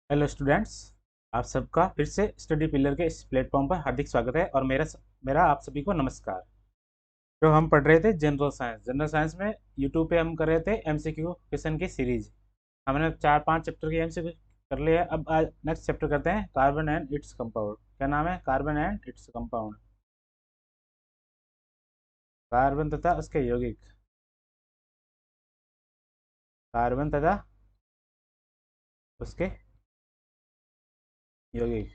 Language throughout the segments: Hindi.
Hello students. आप सबका फिर से स्टडी पिलर के इस प्लेटफॉर्म पर हार्दिक स्वागत है और मेरा आप सभी को नमस्कार। तो हम पढ़ रहे थे जनरल साइंस में यूट्यूब पे हम कर रहे थे एमसीक्यू क्वेश्चन की सीरीज। हमने 4-5 चैप्टर की एमसीक्यू कर लिए। अब आज नेक्स्ट चैप्टर करते हैं कार्बन एंड इट्स कंपाउंड। क्या नाम है? Carbon and its compound. Carbon तथा उसके यौगिक। कार्बन तथा उसके यौगिक।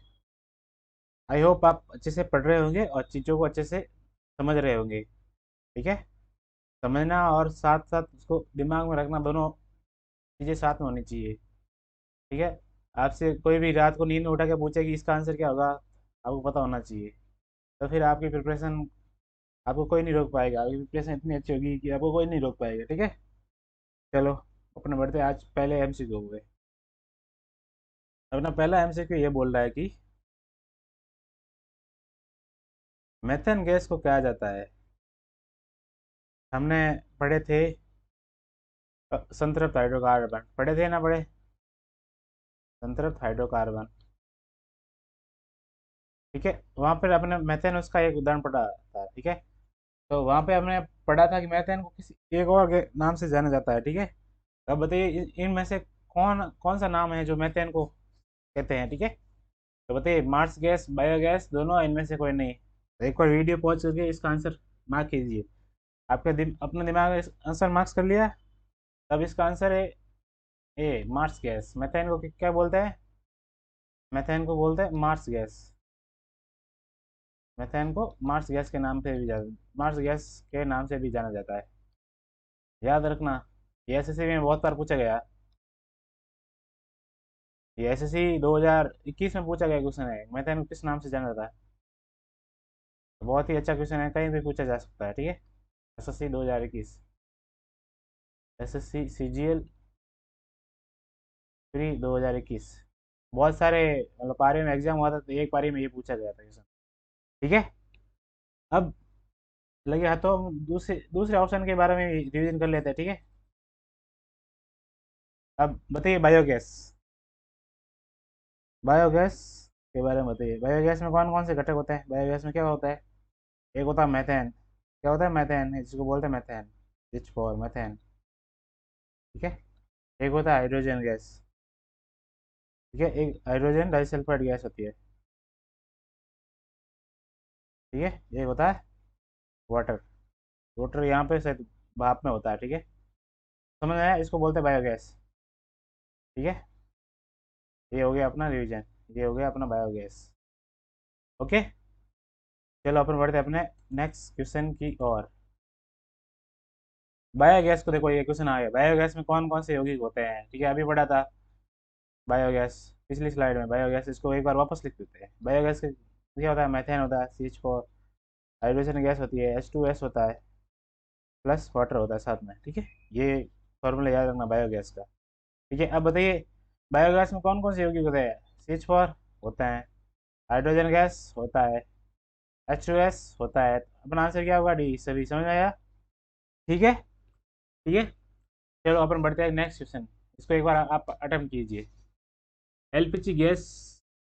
आई होप आप अच्छे से पढ़ रहे होंगे और चीज़ों को अच्छे से समझ रहे होंगे। ठीक है। समझना और साथ साथ उसको दिमाग में रखना, दोनों चीज़ें साथ में होनी चाहिए। ठीक है। आपसे कोई भी रात को नींद में उठा के पूछे कि इसका आंसर क्या होगा, आपको पता होना चाहिए। तो फिर आपकी प्रिपरेशन, आपको कोई नहीं रोक पाएगा। आपकी प्रिपरेशन इतनी अच्छी होगी कि आपको कोई नहीं रोक पाएगा। ठीक है। चलो अपने बढ़ते हैं। आज पहले एमसीक्यू हुए। अपना पहला एमसीक्यू ये बोल रहा है कि मेथेन गैस को कहा जाता है। हमने पढ़े थे संतृप्त हाइड्रोकार्बन, पढ़े थे ना? पढ़े संतृप्त हाइड्रोकार्बन। ठीक है। वहाँ पर अपने मेथेन उसका एक उदाहरण पढ़ा था। ठीक है। तो वहाँ पे हमने पढ़ा था कि मैथेन को किसी एक और नाम से जाना जाता है। ठीक है। अब बताइए इनमें से कौन कौन सा नाम है जो मैथेन को कहते हैं? ठीक है। तो बताइए, मार्स गैस, बायोगैस, दोनों, इनमें से कोई नहीं। तो एक बार वीडियो पॉज करके इसका आंसर मार्क कीजिए। आपके अपने दिमाग में आंसर मार्क्स कर लिया? तब इसका आंसर है ए, मार्स गैस। मैथेन को क्या बोलते हैं? मैथेन को बोलते हैं मार्स गैस। मैथेन को मार्स गैस के नाम से भी जाना, मार्स गैस के नाम से भी जाना जाता है। याद रखना, ये एसएससी में बहुत बार पूछा गया। ये एसएससी 2021 में पूछा गया क्वेश्चन है, मैथेन को किस नाम से जाना जाता है। तो बहुत ही अच्छा क्वेश्चन है, कहीं भी पूछा जा सकता है। ठीक है। SSC 2021, SSC CGL pre 2021। बहुत सारे मतलब पारी में एग्जाम हुआ था, तो एक पारी में ये पूछा गया था क्वेश्चन। ठीक है। अब लगे हाथों, हम दूसरे दूसरे ऑप्शन के बारे में रिवीजन कर लेते हैं। ठीक है। अब बताइए बायोगैस। बायोगैस के बारे में बताइए। बायोगैस में कौन कौन से घटक होते हैं? बायोगैस में क्या होता है? एक होता है मैथेन। क्या होता है? मैथेन, जिसको बोलते हैं मैथेन, रिच फॉर मैथेन। ठीक है। एक होता है हाइड्रोजन गैस। ठीक है। एक हाइड्रोजन डाइसल्फाइड गैस होती है। ठीक है। एक होता है वाटर। वाटर यहाँ पे शायद भाप में होता है। ठीक है। समझ आया? इसको बोलते हैं बायोगैस। ठीक है। ये हो गया अपना रिवीजन। ये हो गया अपना बायोगैस। ओके। चलो अपन बढ़ते हैं अपने नेक्स्ट क्वेश्चन की ओर। बायोगैस को देखो, ये क्वेश्चन आ गया, बायोगैस में कौन कौन से यौगिक होते हैं? ठीक है, अभी पढ़ा था बायोगैस पिछली स्लाइड में। बायोगैस, इसको एक बार वापस लिख देते हैं। बायोगैस के क्या होता है? मैथेन होता है, CH4, हाइड्रोजन गैस होती है, H2S होता है, प्लस वाटर होता है साथ में। ठीक है। ये फॉर्मूला याद रखना बायोगैस का। ठीक है। अब बताइए, बायोगैस में कौन कौन से यौगिक होते हैं? CH4 होता है, हाइड्रोजन गैस होता है, H2S होता है। अपना आंसर क्या होगा? डी, सभी। समझ में आया? ठीक है। ठीक है। चलो अपन बढ़ते हैं नेक्स्ट क्वेश्चन। इसको एक बार आप अटेम्प्ट कीजिए। एलपीजी गैस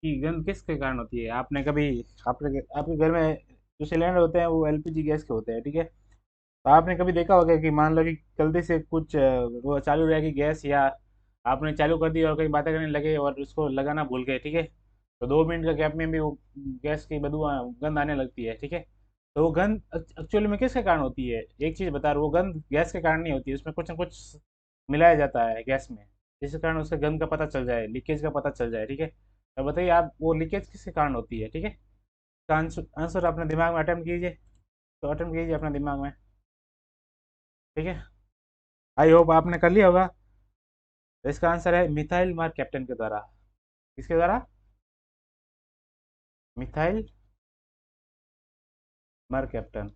की गंध किसके कारण होती है? आपने कभी, आपके आपके घर में जो सिलेंडर होते हैं वो एलपीजी गैस के होते हैं। ठीक है। तो आपने कभी देखा होगा कि मान लो कि गलती से कुछ वो चालू रहेगी गैस, या आपने चालू कर दी और कहीं बातें करने लगे और उसको लगाना भूल गए। ठीक है। तो 2 मिनट का गैप में भी वो गैस की बदबू गंध आने लगती है। ठीक है। तो वो गंध एक्चुअली में किसके कारण होती है? एक चीज़ बता रहा हूँ, वो गंध गैस के कारण नहीं होती है, उसमें कुछ ना कुछ मिलाया जाता है गैस में, जिसके कारण उसके गंध का पता चल जाए, लीकेज का पता चल जाए। ठीक है। तो बताइए आप, वो लीकेज किसके कारण होती है? ठीक है। इसका आंसर आंसर अपने दिमाग में अटेम्प्ट कीजिए। तो अटेम्प्ट कीजिए अपने दिमाग में। ठीक है। आई होप आपने कर लिया होगा। तो इसका आंसर है मिथाइल मार कैप्टन के द्वारा। किसके द्वारा? मिथाइल मार कैप्टन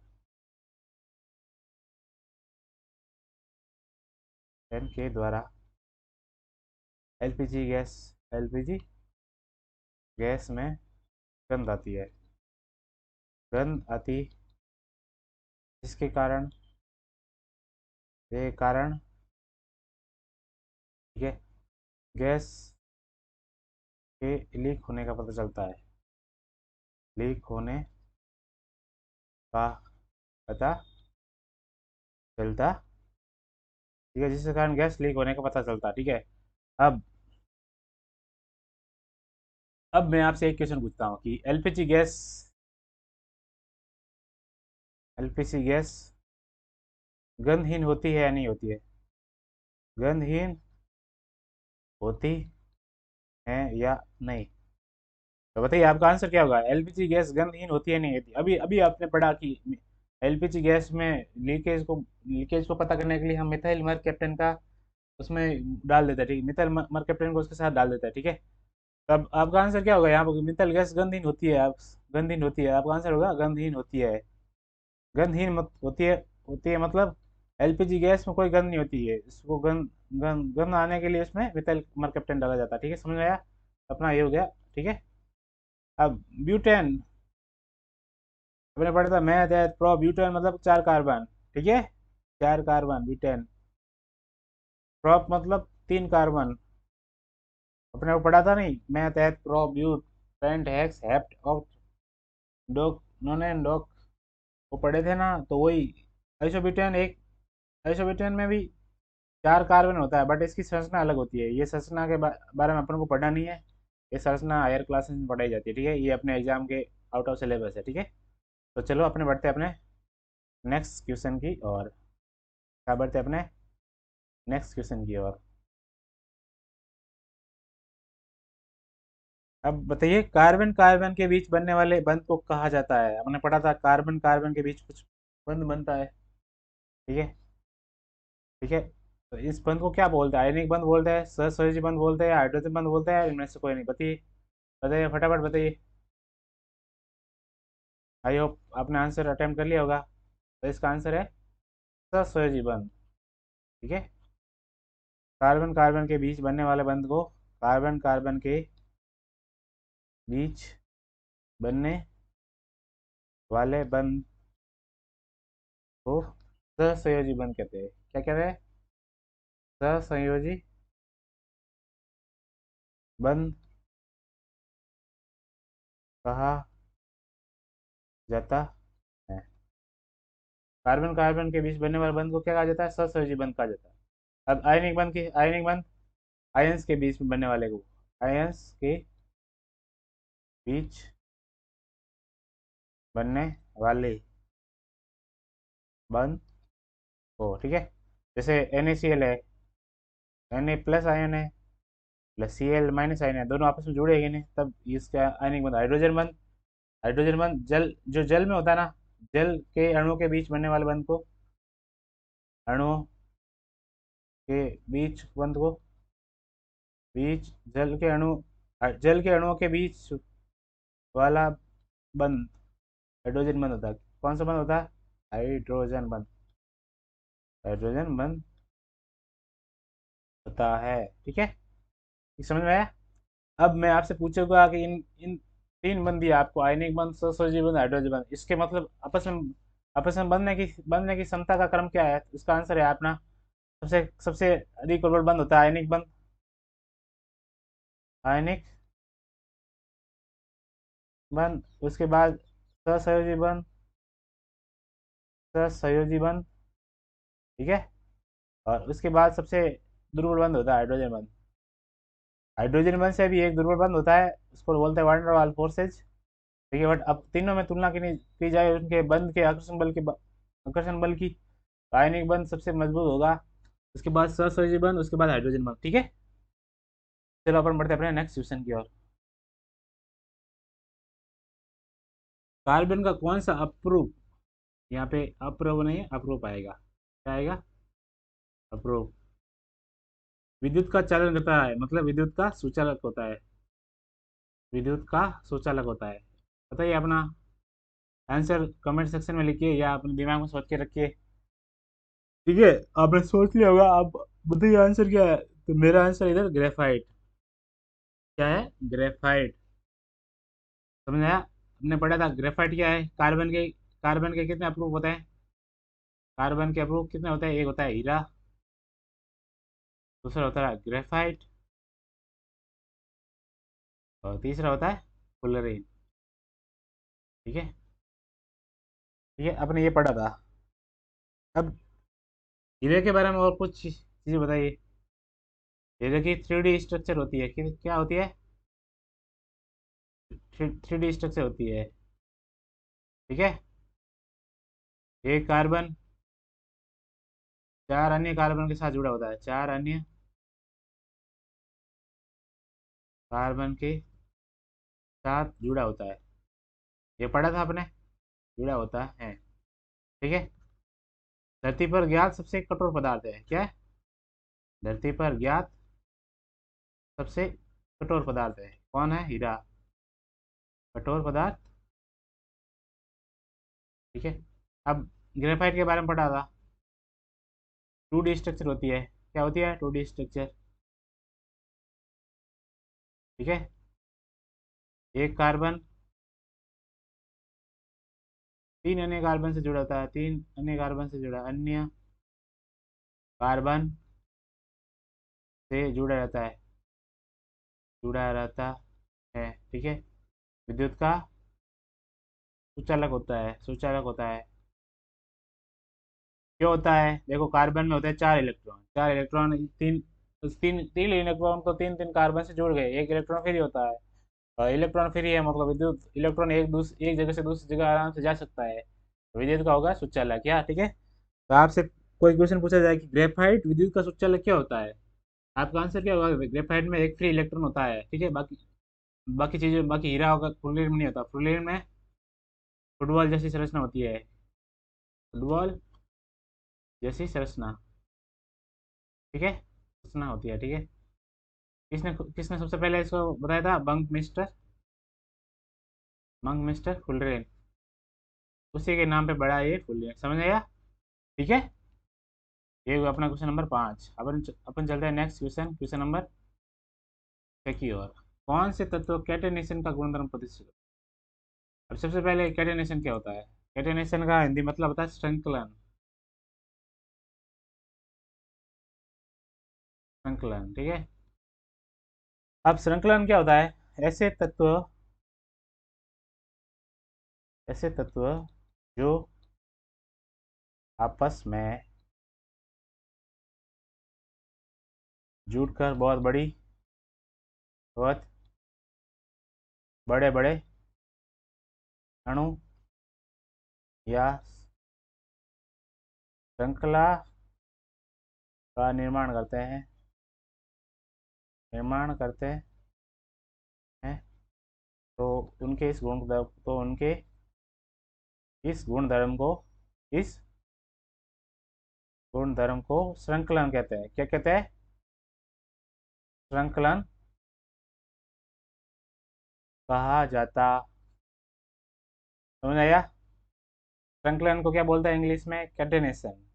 एन के द्वारा। एलपीजी गैस, एलपीजी गैस में गंध आती है। गंध आती जिसके कारण, ये कारण, ठीक है, गैस के लीक होने का पता चलता है, लीक होने का पता चलता, ठीक है, जिसके कारण गैस लीक होने का पता चलता, ठीक है। अब अब मैं आपसे एक क्वेश्चन पूछता हूँ कि एलपीजी गैस गंधहीन होती है या नहीं होती है? गंधहीन होती है या नहीं? तो बताइए आपका आंसर क्या होगा? एलपीजी गैस गंधहीन होती है नहीं होती? अभी अभी आपने पढ़ा कि एलपीजी गैस में लीकेज को पता करने के लिए हम मिथाइल मर कैप्टन का उसमें डाल देता है, ठीक है, मिथाइल मर कैप्टन को उसके साथ डाल देता है, ठीक है। तब आपका आंसर क्या होगा? यहाँ पर मिथाइल गैस गंधहीन होती है, आप गंधहीन होती है, आपका आंसर होगा गंधहीन होती है। गंधहीन मत होती है मतलब एलपीजी गैस में कोई गंध नहीं होती है, इसको गंध आने के लिए इसमें मिथाइल मरकप्टन डाला जाता है, ठीक है, समझ में आया? अपना ये हो गया, ठीक है। अब ब्यूटेन, अपने पढ़ा था मैथ है, प्रो ब्यूटेन मतलब 4 कार्बन, ठीक है, 4 कार्बन ब्यूटेन। प्रोप मतलब 3 कार्बन, अपने को पढ़ा था नहीं, मैथ है, pro but pent hex hept oct dec non dec, वो पढ़े थे ना, तो वही आइसोब्यूटेन। एक आइसोब्यूटेन में भी 4 कार्बन होता है, बट इसकी संरचना अलग होती है, ये संरचना के बारे में अपन को पढ़ना नहीं है, ये संरचना हायर क्लासेस में पढ़ाई जाती है, ठीक है, ये अपने एग्जाम के आउट ऑफ सिलेबस है, ठीक है। तो चलो अपने बढ़ते हैं अपने नेक्स्ट क्वेश्चन की और, क्या बढ़ते हैं अपने नेक्स्ट क्वेश्चन की और। अब बताइए कार्बन कार्बन के बीच बनने वाले बंध को कहा जाता है? हमने पढ़ा था कार्बन कार्बन के बीच कुछ बंध बनता है, ठीक है, ठीक है। तो इस बंध को क्या बोलते हैं? आयनिक बंध बोलते हैं, सहसंयोजी बंध बोलते हैं, हाइड्रोजन बंध बोलते हैं, इनमें से कोई नहीं? बताइए, बताइए फटाफट बताइए। आई होप आपने आंसर अटेम्प्ट कर लिया होगा। तो इसका आंसर है सहसंयोजी बंध, ठीक है। कार्बन कार्बन के बीच बनने वाले बंध को, कार्बन कार्बन के बीच बनने वाले बंध को सहसंयोजी बंध कहते हैं। क्या कहते हैं? सहसंयोजी बंध कहा जाता है। कार्बन कार्बन के बीच बनने वाले बंध को क्या कहा जाता है? सहसंयोजी बंध कहा जाता है। अब आयनिक बंध आयंस के बीच में बनने वाले को, आयंस के बीच बनने वाले बंध को, ठीक है, जैसे NaCl है, Na प्लस आयन है, प्लस Cl माइनस आयन है, दोनों आपस में जुड़ेंगे नहीं, तब इसका आयनिक बंध। हाइड्रोजन बंध, हाइड्रोजन बंध जल, जो जल में होता है ना, जल के अणुओं के बीच बनने वाले बंध को, अणुओं के बीच बंध को, बीच जल के अणुओं के बीच वाला बंध हाइड्रोजन बंध होता है। कौन सा बंध होता है? हाइड्रोजन बंध, हाइड्रोजन बंध होता है, ठीक है, ये समझ में आया? अब मैं आपसे पूछूंगा कि इन इन तीन बंदी आपको, आयनिक बंध, सहसंयोजी बंध, हाइड्रोजन बंध, इसके मतलब आपस में बनने की क्षमता का क्रम क्या है? इसका आंसर है अपना, सबसे सबसे अधिक प्रबल बंध होता है आयनिक बंध, आयनिक बंध, उसके बाद सहसंयोजी बंध, सहसंयोजी बंध, ठीक है, और उसके बाद सबसे दुर्बल बंध होता है हाइड्रोजन बंध। हाइड्रोजन बंध से भी एक दुर्बल बंध होता है, उसको बोलते हैं वान वाल फोर्सेज, ठीक है। बट अब तीनों में तुलना की जाए उनके बंध के आकर्षण बल की, तो आयनिक बंध सबसे मजबूत होगा, उसके बाद सहसंयोजी बंध, उसके बाद हाइड्रोजन बंध, ठीक है। चलो अपन बढ़ते हैं अपने नेक्स्ट क्वेश्चन की ओर। कार्बन का कौन सा अप्रूप, यहाँ पे अप्रूप नहीं है, अप्रूप आएगा, क्या आएगा? अप्रूप विद्युत का चालन करता है, मतलब विद्युत का सुचालक होता है, विद्युत का सुचालक होता है। बताइए अपना आंसर कमेंट सेक्शन में लिखिए या अपने दिमाग में सोच के रखिए, ठीक है। आपने सोच लिया होगा, आप बताइए आंसर क्या है? तो मेरा आंसर इधर ग्रेफाइट, क्या है? ग्रेफाइट, समझ आया? हमने पढ़ा था ग्रेफाइट क्या है, कार्बन के कितने अप्रूप होते हैं? कार्बन के अप्रूप कितने होते हैं? एक होता है हीरा, दूसरा होता है ग्रेफाइट, और तीसरा होता है फुलरीन। ठीक है। ठीक है, आपने ये पढ़ा था। अब हीरे के बारे में और कुछ चीज़ें बताइए। हीरे की 3D स्ट्रक्चर होती है कि क्या होती है? 3D स्ट्रक्चर होती है। ठीक है। एक कार्बन चार अन्य कार्बन के साथ जुड़ा होता है, चार अन्य कार्बन के साथ जुड़ा होता है। ये पढ़ा था आपने, जुड़ा होता है। ठीक है। धरती पर ज्ञात सबसे कठोर पदार्थ है क्या? धरती पर ज्ञात सबसे कठोर पदार्थ है कौन है? हीरा। कठोर पदार्थ। ठीक है। अब ग्रेफाइट के बारे में पढ़ा था। 2D स्ट्रक्चर होती है, क्या होती है? 2D structure. ठीक है। एक कार्बन तीन अन्य कार्बन से जुड़ा होता है, तीन अन्य कार्बन से जुड़ा, अन्य कार्बन से जुड़ा रहता है, जुड़ा रहता है। ठीक है। विद्युत का सुचालक होता है, सुचालक होता है। क्यों होता है? देखो, कार्बन में होते हैं चार इलेक्ट्रॉन, चार इलेक्ट्रॉन, तीन तीन तीन इलेक्ट्रॉन तो तीन तीन कार्बन से जुड़ गए, एक इलेक्ट्रॉन फ्री होता है। और इलेक्ट्रॉन फ्री है मतलब विद्युत इलेक्ट्रॉन एक जगह से दूसरी जगह आराम से जा सकता है। तो विद्युत का होगा सुचालक। क्या? ठीक है। तो आपसे कोई क्वेश्चन पूछा जाए कि ग्रेफाइट विद्युत का सुचालक क्या होता है, आपका आंसर क्या होगा? ग्रेफाइट में एक फ्री इलेक्ट्रॉन होता है। ठीक है। बाकी बाकी चीजें, बाकी हीरा होगा, फुलरीन में नहीं होता। फुलरीन में फुटबॉल जैसी संरचना होती है, फुटबॉल जैसी संरचना। ठीक है, संरचना होती है। ठीक है। किसने किसने सबसे पहले इसको बताया था? बंक मिस्टर फुलरेन। उसी के नाम पे बड़ा ये फुलरेन, समझ आया? ठीक है। ये हुआ अपना क्वेश्चन नंबर 5। अपन चलते हैं नेक्स्ट क्वेश्चन, क्वेश्चन नंबर 6 की ओर। कौन से तत्व कैटेनेशन का गुणधर्म प्रदर्शित करते हैं? अब सबसे पहले कैटेनेशन क्या होता है? कैटेनेशन का हिंदी मतलब होता है श्रृंखलन। श्रृंखलन। ठीक है। अब श्रृंखलन क्या होता है? ऐसे तत्व, ऐसे तत्व जो आपस में जुड़कर बहुत बड़े बड़े अणु या श्रृंखला का निर्माण करते हैं, निर्माण करते हैं। तो उनके इस इस गुणधर्म को इस गुणधर्म को श्रृंखलन कहते हैं। क्या कहते हैं? श्रृंखलन कहा जाता। समझ आया? संकलन को क्या बोलते हैं इंग्लिश में? कैटेनेशन।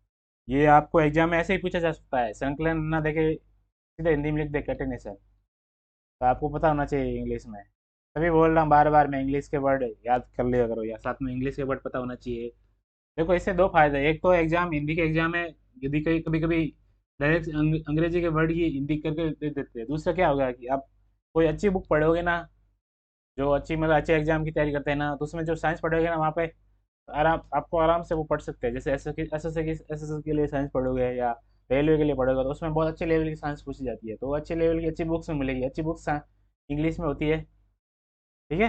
ये आपको एग्जाम में ऐसे ही पूछा जा सकता है, संकलन ना देखे सीधे हिंदी में लिख दे कैटेनेशन। तो आपको पता होना चाहिए इंग्लिश में। तभी बोल रहा हूँ बार बार, मैं इंग्लिश के वर्ड याद कर लिया करो, या साथ में इंग्लिश के वर्ड पता होना चाहिए। देखो, इससे दो फायदे हैं। एक तो एग्जाम, हिंदी के एग्जाम में यदि कभी कभी कभी डायरेक्ट अंग्रेजी के वर्ड की हिंदी करके दे देते हैं। दूसरा क्या होगा कि आप कोई अच्छी बुक पढ़ोगे ना, जो अच्छी मतलब अच्छे एग्जाम की तैयारी करते हैं ना, तो उसमें जो साइंस पढ़ोगे ना, वहाँ पे आपको आराम से वो पढ़ सकते हैं। जैसे एस एस के लिए साइंस पढ़ोगे या रेलवे के लिए पढ़ोगे, तो उसमें बहुत अच्छे लेवल की साइंस पूछी जाती है। तो वो अच्छे लेवल की अच्छी बुक्स में मिलेगी, अच्छी बुक्स इंग्लिश में होती है। ठीक है।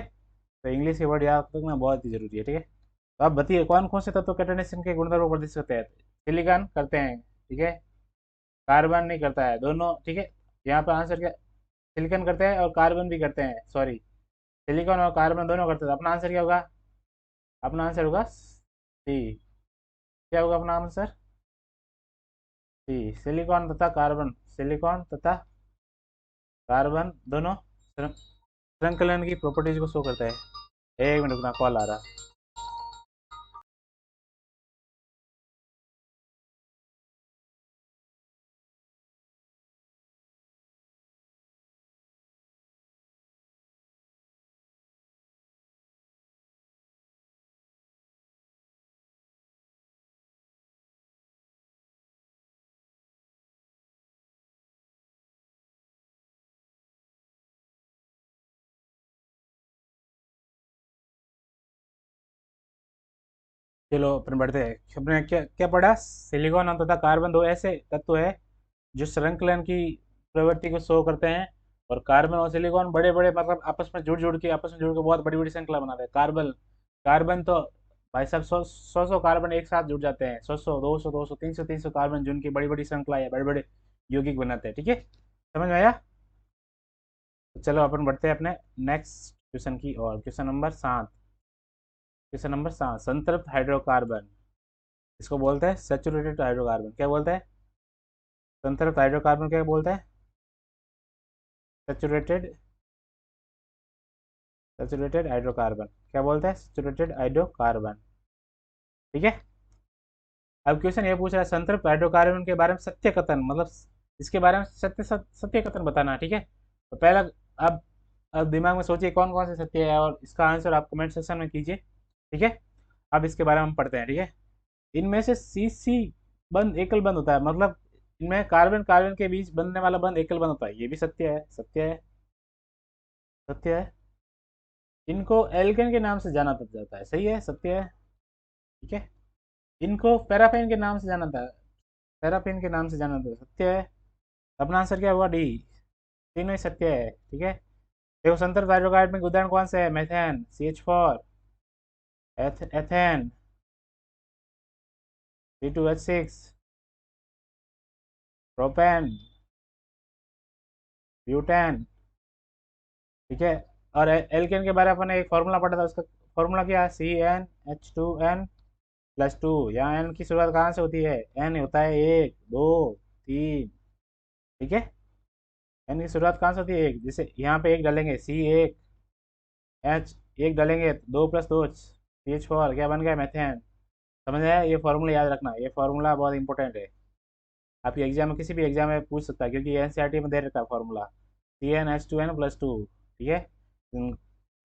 तो इंग्लिश के वर्ड याद रखना बहुत ही जरूरी है। ठीक है। तो आप बताइए, कौन कौन से तत्व कैटाइनेशन के गुणधर्म को प्रदर्शित करते हैं? सिलिकॉन करते हैं। ठीक है। कार्बन नहीं करता है, दोनों। ठीक है। यहाँ पर आंसर क्या? सिलिकॉन करते हैं और कार्बन भी करते हैं, सॉरी, सिलिकॉन और कार्बन दोनों करते हैं। तो अपना आंसर क्या होगा? अपना आंसर होगा सी। क्या होगा अपना आंसर? सी। सिलिकॉन तथा कार्बन, सिलिकॉन तथा कार्बन दोनों श्रृंखलन की प्रॉपर्टीज को शो करता है। एक मिनट रुकना, कॉल आ रहा। चलो अपन बढ़ते हैं। अपने क्या क्या पढ़ा, सिलिकॉन तथा कार्बन दो ऐसे तत्व है जो श्रृंखलन की प्रवृत्ति को शो करते हैं। और कार्बन और सिलिकॉन बड़े बड़े मतलब आपस में जुड़ के बहुत बड़ी बड़ी श्रृंखला बनाते हैं। कार्बन कार्बन तो भाई साहब सौ कार्बन एक साथ जुड़ जाते हैं, सौ दो सौ 200 300 कार्बन जिनकी बड़ी बड़ी श्रृंखला है, बड़े बड़े यौगिक बनाते हैं। ठीक है, समझ में आया? तो चलो अपन बढ़ते हैं अपने नेक्स्ट क्वेश्चन की और। क्वेश्चन नंबर 7 संतृप्त हाइड्रोकार्बन, इसको बोलते हैं सेचुरेटेड हाइड्रोकार्बन। क्या बोलते हैं? संतृप्त हाइड्रोकार्बन क्या बोलते हैं? सेचुरेटेड सेचुरेटेड हाइड्रोकार्बन क्या बोलते हैं? Saturated hydrocarbon. ठीक है। अब क्वेश्चन ये पूछ रहा है संतृप्त हाइड्रोकार्बन के बारे में सत्य कथन, मतलब इसके बारे में सत्य कथन बताना। ठीक है, तो पहला, अब अब दिमाग में सोचिए कौन कौन से सत्य है और इसका आंसर आप कमेंट सेक्शन में कीजिए। ठीक है, अब इसके बारे में हम पढ़ते हैं। ठीक है, इनमें से सी सी बंद एकल बंद होता है, मतलब इनमें कार्बन कार्बन के बीच बनने वाला बंद एकल बंद होता है। ये भी सत्य है, सत्य है। इनको एल्केन के नाम से जाना जाता है, सही है, सत्य है। ठीक है, इनको पैराफिन के नाम से जाना था, पैराफिन के नाम से जाना था, सत्य है। अपना आंसर क्या हुआ? डी। तीनों ही सत्य है। ठीक है, देखो संतर हाइड्रोकार्बन के उदाहरण कौन से है? Methane, CH4, ethane, C2H6, propane, butane. ठीक है, और एल्केन के बारे में अपन ने एक फॉर्मूला पढ़ा था, उसका फॉर्मूला क्या है? CnH2n+2। यहाँ एन की शुरुआत कहाँ से होती है? एन होता है 1 2 3। ठीक है, एन की शुरुआत कहाँ से होती है? एक, जैसे यहाँ पे एक डालेंगे C1H1 डालेंगे, 2+2 CH4, क्या बन गया? मैथेन। समझ आया? ये फॉर्मूला याद रखना, ये फॉर्मूला बहुत इंपॉर्टेंट है। आपके एग्जाम में, किसी भी एग्जाम में पूछ सकता है, क्योंकि NCERT में दे रखा है फॉर्मूला CnH2n+2। ठीक है,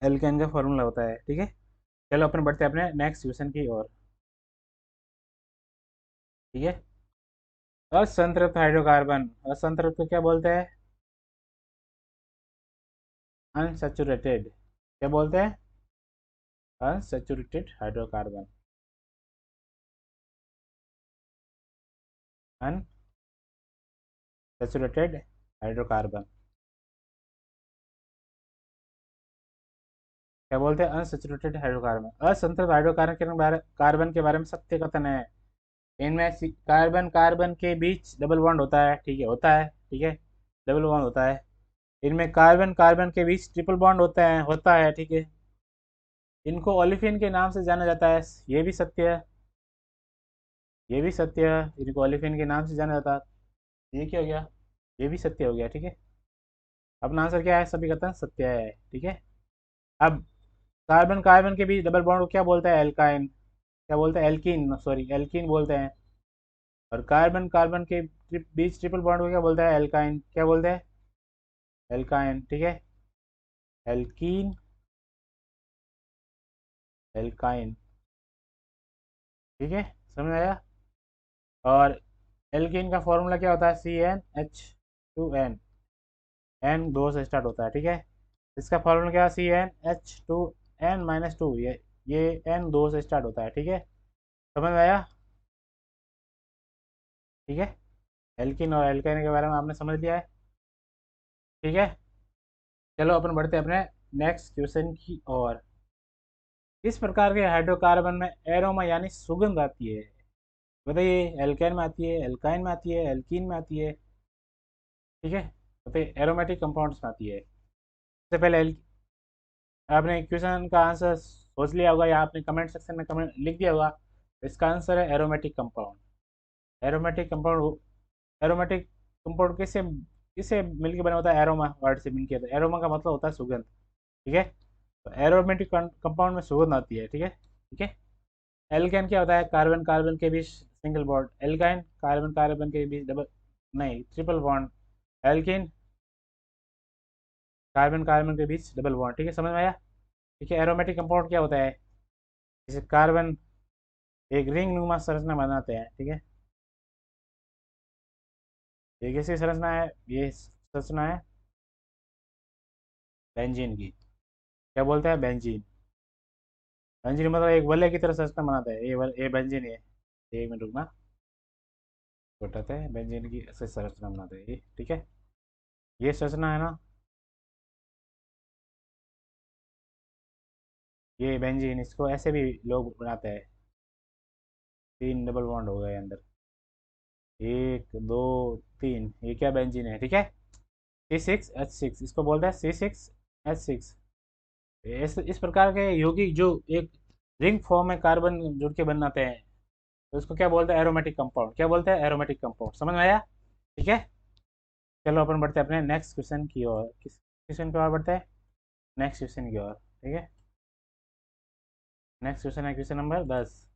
एल्केन का फॉर्मूला होता है। ठीक है, चलो अपन बढ़ते हैं अपने नेक्स्ट क्वेश्चन की ओर। ठीक है, असंतृप्त हाइड्रोकार्बन, असंतृप्त को क्या बोलते हैं? अनसेचुरेटेड। क्या बोलते हैं? अनसेचुरेटेड हाइड्रोकार्बन, अनसेचुरेटेड हाइड्रोकार्बन क्या बोलते हैं? Unsaturated hydrocarbon. असंतृप्त कार्बन के बारे में सत्य कथन है। इनमें कार्बन कार्बन के बीच डबल बॉन्ड होता है। ठीक है, होता है। ठीक है, डबल बॉन्ड होता है। इनमें कार्बन कार्बन के बीच ट्रिपल बॉन्ड होता है। ठीक है, इनको ओलिफिन के नाम से जाना जाता है। ये भी सत्य है, ये भी सत्य है। इनको ओलिफिन के नाम से जाना जाता है। ये क्या हो गया? ये भी सत्य हो गया। ठीक है, अपना आंसर क्या है? सभी कथन सत्य है। ठीक है, अब कार्बन कार्बन के बीच डबल बॉन्ड को क्या बोलते हैं? एल्काइन। क्या बोलते हैं? एल्कीन, सॉरी, एल्कीन बोलते हैं। और कार्बन कार्बन के बीच ट्रिपल बॉन्ड को क्या बोलते हैं? एल्काइन। क्या बोलते हैं? एल्काइन। ठीक है, एल्कीन, एल्काइन। ठीक है, समझ आया? और एल्कीन का फॉर्मूला क्या होता है? CnH2n। एन दो से स्टार्ट होता है। ठीक है, इसका फॉर्मूला क्या है? CnH2n-2। ये एन दो से स्टार्ट होता है। ठीक है, समझ में आया? ठीक है, एल्कीन और एल्काइन के बारे में आपने समझ लिया है। ठीक है, चलो अपन बढ़ते हैं अपने नेक्स्ट क्वेश्चन की ओर। किस प्रकार के हाइड्रोकार्बन में एरोमा यानी सुगंध आती है? बताइए, एल्केन में आती है, एल्काइन में आती है, एल्कीन में आती है? ठीक है, बताइए, एरोमेटिक कंपाउंड्स में आती है। सबसे पहले आपने क्वेश्चन का आंसर सोच लिया होगा या आपने कमेंट सेक्शन में कमेंट लिख दिया होगा। इसका आंसर है aromatic compound. Aromatic compound, aromatic compound किससे किससे मिलकर बना होता है? एरोमा वर्ड से मिलकर। तो एरोमा का मतलब होता है सुगंध। ठीक है, तो एरोमेटिक कंपाउंड में सुगंध आती है। ठीक है, ठीक है। एल्केन क्या होता है? कार्बन कार्बन के बीच single bond. Alkyne carbon carbon के बीच डबल, नहीं, triple bond. Alkene carbon carbon के बीच डबल बॉन्ड। ठीक है, समझ में आया? ठीक है, एरोमेटिक कंपाउंड क्या होता है? जैसे कार्बन एक रिंग नुमा संरचना बनाते हैं। ठीक है, ये कैसी संरचना है? ये संरचना है बेंजीन की। क्या बोलते हैं? बेंजीन। बेंजीन मतलब एक वलय की तरह संरचना बनाता है, ये बेंजीन है। एक मिनट रुकना, बताते हैं बेंजीन की ऐसे संरचना बनाते हैं ये, ठीक है। ये संरचना है ना, ये बेंजीन, इसको ऐसे भी लोग बनाते हैं। 3 डबल बॉन्ड हो गए अंदर, 1 2 3, ये क्या बेंजीन है, ठीक है। C6H6, इसको बोलते हैं C6H6। इस प्रकार के यौगिक जो एक रिंग फॉर्म में कार्बन जुड़ के बनाते हैं, तो इसको क्या बोलते हैं, एरोमेटिक कंपाउंड। क्या बोलते हैं, एरोमेटिक कंपाउंड। समझ में आया, ठीक है। चलो अपन बढ़ते हैं अपने नेक्स्ट क्वेश्चन की ओर। किस क्वेश्चन की ओर बढ़ते हैं, नेक्स्ट क्वेश्चन की ओर, ठीक है। नेक्स्ट क्वेश्चन है क्वेश्चन नंबर 10।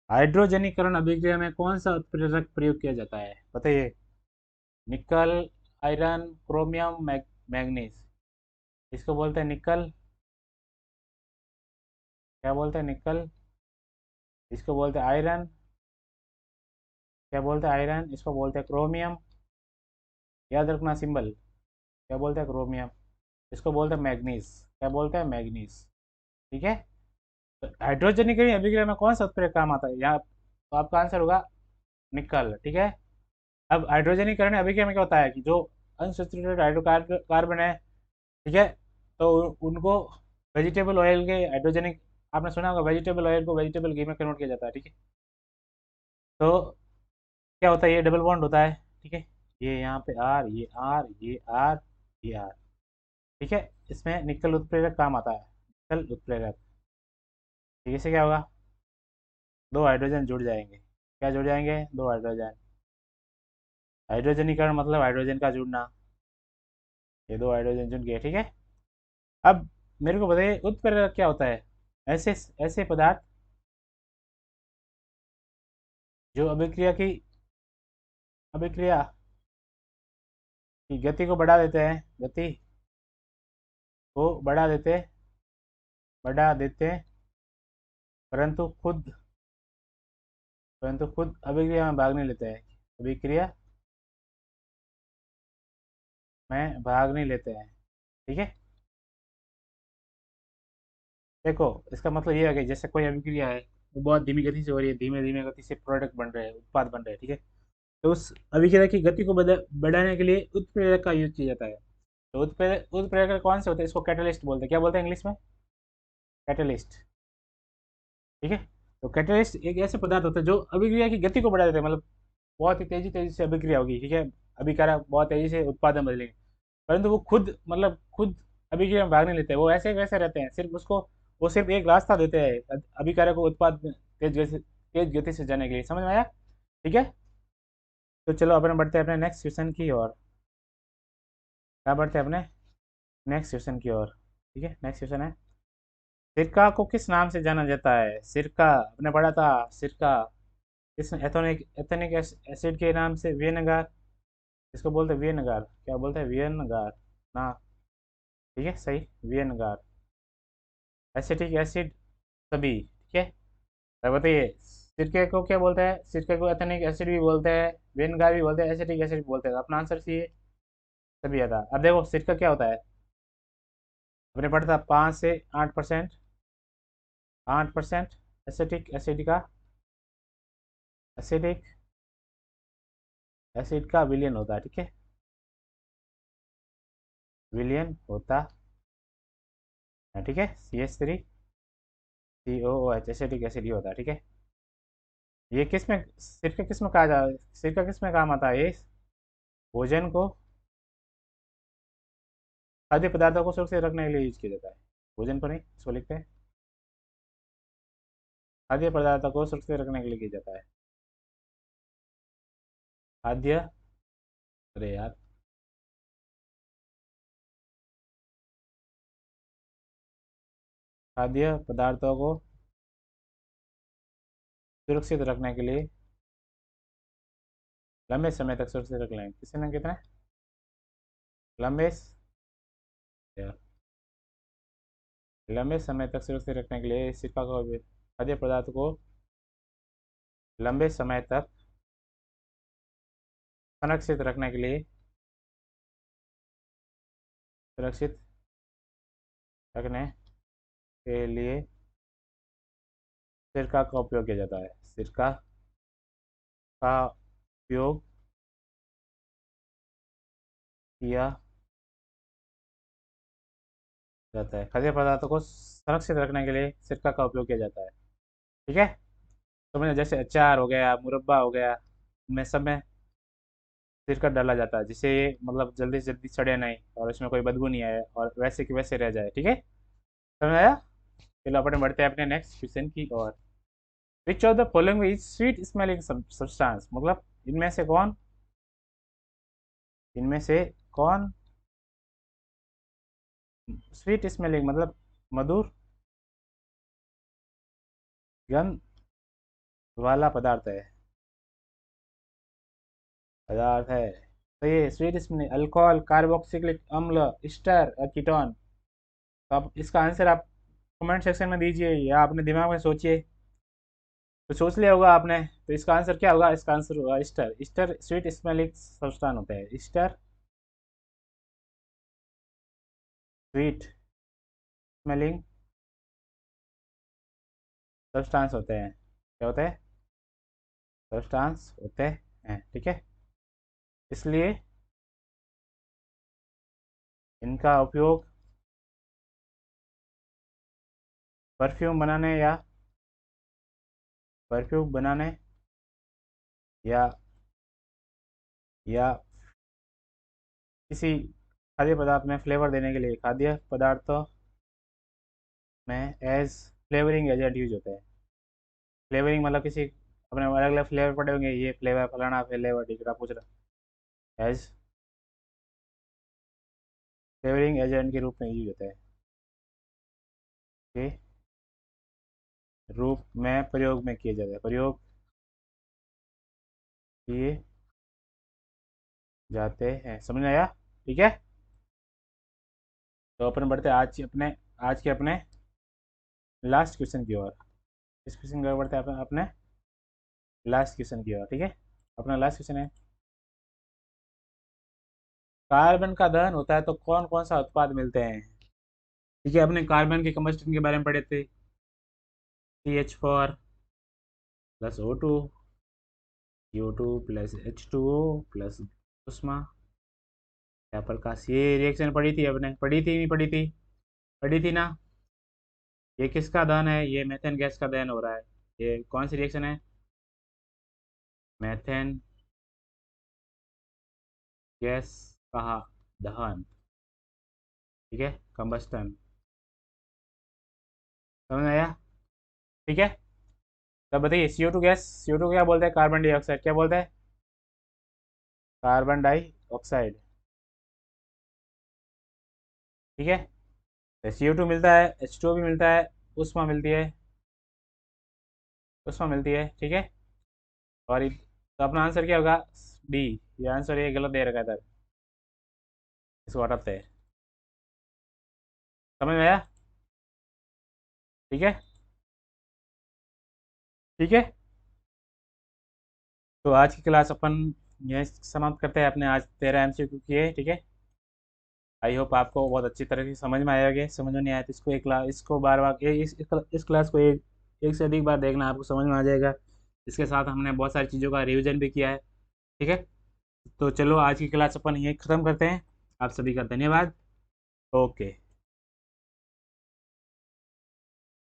हाइड्रोजनीकरण अभिक्रिया में कौन सा उत्प्रेरक प्रयोग किया जाता है, बताइए। निकल, आयरन, क्रोमियम, मैग्नीज। इसको बोलते हैं निकल। क्या बोलते हैं, निकल। इसको बोलते हैं आयरन। क्या बोलते हैं, आयरन। इसको बोलते हैं क्रोमियम। याद रखना सिंबल। क्या बोलते हैं, क्रोमियम। इसको बोलते हैं मैग्नीज। क्या बोलते हैं, मैग्नीज, ठीक है। तो हाइड्रोजनीकरण अभिक्रिया में कौन सा उत्प्रेरक काम आता है यहाँ, तो आपका आंसर होगा निकल, ठीक है। अब हाइड्रोजनीकरण अभिक्रिया में क्या होता है कि जो अनसैचुरेटेड हाइड्रोकार्बन है, ठीक है, तो उनको वेजिटेबल ऑयल के हाइड्रोजनिक, आपने सुना होगा वेजिटेबल ऑयल को वेजिटेबल घी में कन्वर्ट किया जाता है, ठीक है। तो क्या होता है, ये डबल बॉन्ड होता है, ठीक है। ये यहाँ पे आर, ये आर, ये आर, ये आर, ठीक है। इसमें निकल उत्प्रेरक काम आता है, निकल उत्प्रेरक। ठीक है, इससे क्या होगा, दो हाइड्रोजन जुड़ जाएंगे। क्या जुड़ जाएंगे, दो हाइड्रोजन। हाइड्रोजनीकरण मतलब हाइड्रोजन का जुड़ना। ये दो हाइड्रोजन जुड़ गए, ठीक है। अब मेरे को बताइए उत्प्रेरक क्या होता है। ऐसे ऐसे पदार्थ जो अभिक्रिया की गति को बढ़ा देते हैं, गति को बढ़ा देते परंतु खुद अभिक्रिया में भाग नहीं लेते हैं। अभिक्रिया में भाग नहीं लेते हैं, ठीक है। देखो, इसका मतलब ये है कि जैसे कोई अभिक्रिया है, वो बहुत धीमी गति से हो रही है, धीमे धीमे गति से प्रोडक्ट बन रहे हैं, उत्पाद बन रहे हैं, ठीक है। तो उस अभिक्रिया की गति को बढ़ाने के लिए उत्प्रेरक का यूज किया जाता है। तो उत्प्रेरक कौन से होते हैं, इसको कैटलिस्ट बोलते हैं। क्या बोलते हैं इंग्लिश में, कैटलिस्ट, ठीक है। तो कैटलिस्ट एक ऐसे पदार्थ होते हैं जो अभिक्रिया की गति को बढ़ा देते हैं, मतलब बहुत ही तेजी तेजी से अभिक्रिया होगी, ठीक है। अभिक्रिया बहुत तेजी से उत्पादन बदलेंगे, परंतु वो खुद अभिक्रिया में भाग नहीं लेते, वो ऐसे वैसे रहते हैं। सिर्फ उसको, वो सिर्फ एक रास्ता देते हैं अभिक्रिया को उत्पाद में तेज गति से जाने के लिए। समझ में आया, ठीक है। तो चलो अपन बढ़ते हैं अपने नेक्स्ट क्वेश्चन की ओर। क्या बढ़ते हैं अपने नेक्स्ट क्वेश्चन की ओर, ठीक है। नेक्स्ट क्वेश्चन है, सिरका को किस नाम से जाना जाता है। सिरका आपने पढ़ा था, सिरका किस एथेनिक एसिड के नाम से, विनेगार। इसको बोलते हैं विनेगार। क्या बोलते हैं, विनेगार ना, ठीक है, सही, विनेगार। एसिटिक एसिड सभी, ठीक है। तो बताइए सिरके को क्या बोलते हैं, सिरके को एथेनिक एसिड भी बोलते हैं, विनेगार भी बोलते हैं, एसिटिक एसिड भी बोलते हैं। अपना आंसर सी है, सभी आता। अब देखो सिरका क्या होता है, आपने पढ़ा था 5 से 8%, 8% एसिटिक एसिड का, एसिटिक एसिड का विलियन होता है, ठीक है, विलियन होता है, ठीक है। CH3COOH एसिटिक एसिड ही होता है, ठीक है। ये किस में, सिरका किस में काम आता है, ये भोजन को, खाद्य पदार्थों को सुरक्षित रखने के लिए यूज किया जाता है। भोजन को नहीं, इसको लिखते हैं, खाद्य पदार्थों को सुरक्षित रखने के लिए किया जाता है। खाद्य, अरे यार, खाद्य पदार्थों को सुरक्षित रखने के लिए, लंबे समय तक सुरक्षित रख लें, किसी ने कितने लंबे या लंबे समय तक सुरक्षित रखने के लिए सिरका को, खाद्य पदार्थ को लंबे समय तक संरक्षित रखने के लिए, सुरक्षित रखने के लिए सिरका का उपयोग किया जाता है, सिरका का उपयोग किया जाता है, खाद्य पदार्थों को सुरक्षित रखने के लिए सिरका का उपयोग किया जाता है। ठीक है, तो मैंने जैसे अचार हो गया, मुरब्बा हो गया, इनमें सब में सिरका डाला जाता है, जिससे ये मतलब जल्दी से जल्दी सड़े नहीं और इसमें कोई बदबू नहीं आए और वैसे की वैसे रह जाए। ठीक है, समझ आया? चलो अपन बढ़ते हैं अपने नेक्स्ट क्वेश्चन की ओर। Which of the following is sweet smelling substance, मतलब इनमें से कौन स्वीट स्मेलिंग मतलब मधुर गंध वाला पदार्थ है। तो ये स्वीट स्मेलिंग अल्कोहल, कार्बोक्सिलिक अम्ल, स्टर और कीटोन। तो आप इसका आंसर आप कमेंट सेक्शन में दीजिए या अपने दिमाग में सोचिए। तो सोच लिया होगा आपने, तो इसका आंसर क्या होगा? इसका आंसर होगा ester. Ester sweet smelling substance होता है। स्टर स्वीट स्मेलिंग सब्सटेंस होते हैं। क्या होते हैं? सब्सटेंस होते हैं। ठीक है, इसलिए इनका उपयोग परफ्यूम बनाने या या किसी खाद्य पदार्थ में फ्लेवर देने के लिए खाद्य पदार्थों में एज फ्लेवरिंग एजेंट यूज होते हैं। फ्लेवरिंग मतलब किसी अपने अलग अलग फ्लेवर पड़े होंगे, ये फ्लेवर फलाना फ्लेवर टिकरा पूछ रहा, एज फ्लेवरिंग एजेंट के रूप में यूज होता है, के रूप में प्रयोग में किए जाते हैं, प्रयोग किए जाते हैं। समझ में आया? ठीक है, तो अपन बढ़ते हैं आज के अपने लास्ट क्वेश्चन की ओर। इस क्वेश्चन की ओर बढ़ते हैं अपने लास्ट क्वेश्चन की ओर। ठीक है, अपना लास्ट क्वेश्चन है, कार्बन का दहन होता है तो कौन कौन सा उत्पाद मिलते हैं? ठीक है, अपने कार्बन के कंबस्टन के बारे में पढ़े थे। CH4 plus O2, CO2 plus H2O plus उष्मा या प्रकाश। ये रिएक्शन पढ़ी थी अपने, पढ़ी थी नहीं पढ़ी थी? पढ़ी थी ना? ये किसका दहन है? ये मेथेन गैस का दहन हो रहा है। ये कौन सी रिएक्शन है? मेथेन गैस का दहन। ठीक है, कंबस्टन। समझ में आया? ठीक है, तब बताइए CO2 गैस, CO2 क्या बोलते हैं? Carbon dioxide. क्या बोलते हैं? Carbon dioxide. ठीक है, तो CO2 मिलता है, H2O भी मिलता है, उष्मा मिलती है, ठीक है। और तो अपना आंसर क्या होगा? डी। ये आंसर ये गलत दे रखा है, इसको हटाते हैं। समझ में आया? ठीक है, ठीक है, तो आज की क्लास अपन यह समाप्त करते हैं। अपने आज 13 MCQ किए। ठीक है, आई होप आपको बहुत अच्छी तरह से समझ में आएगा। समझ में नहीं आया तो इसको बार बार इस क्लास को एक से अधिक बार देखना, आपको समझ में आ जाएगा। इसके साथ हमने बहुत सारी चीज़ों का रिवीजन भी किया है। ठीक है, तो चलो आज की क्लास अपन यहीं ख़त्म करते हैं। आप सभी का धन्यवाद। ओके।